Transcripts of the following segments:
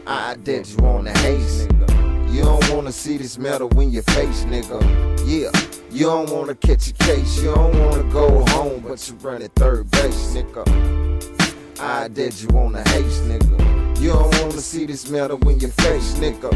I did you on the haze, nigga. You don't wanna see this metal in your face, nigga. Yeah, you don't wanna catch a case. You don't wanna go home, but you run at third base, nigga. I did you on the haze, nigga. You don't wanna see this metal in your face, nigga.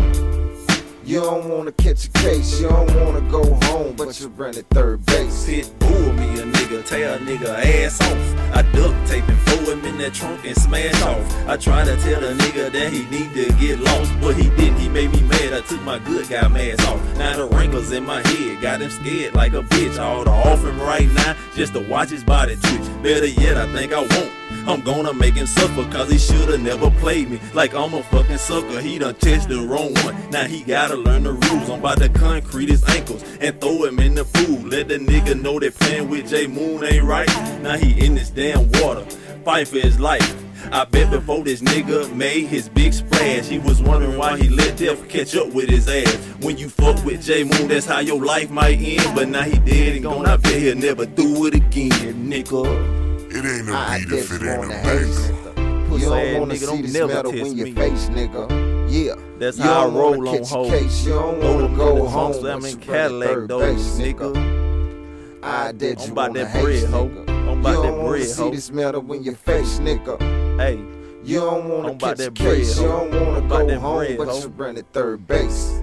You don't wanna catch a case, you don't wanna go home, but you run at third base. Pit bull me a nigga, tear a nigga ass off. I duct tape and throw him in that trunk and smash off. I try to tell the nigga that he need to get lost, but he didn't, he made me mad. I took my good guy mask off. Now the wrinkles in my head got him scared like a bitch. I ought to off him right now just to watch his body twitch. Better yet, I think I won't. I'm gonna make him suffer, cause he shoulda never played me like I'm a fucking sucker. He done touched the wrong one, now he gotta learn the rules. I'm about to concrete his ankles and throw him in the pool. Let the nigga know that playing with J Moon ain't right. Now he in this damn water, fight for his life. I bet before this nigga made his big splash, he was wondering why he let death catch up with his ass. When you fuck with J Moon, that's how your life might end. But now he dead and gone, I bet he'll never do it again, nigga. It ain't a beat if it ain't a banger. You don't wanna see this metal in your face, nigga. Yeah, that's how I roll on hoes. You don't wanna go home, slamming Cadillac doors, nigga. I did you on that bread, ho. I'm about that bread, ho. See this metal in your face, nigga. Hey, you don't wanna catch a case. You don't wanna go home, but you run at third base.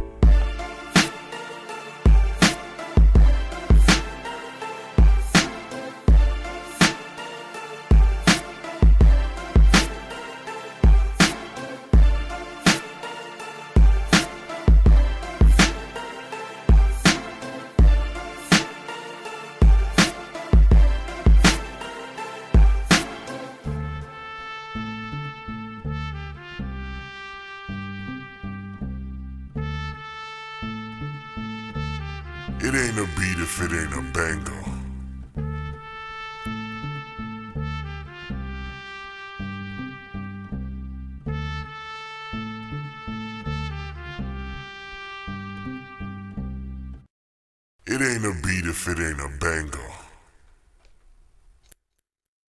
It ain't a beat if it ain't a banger. It ain't a beat if it ain't a banger.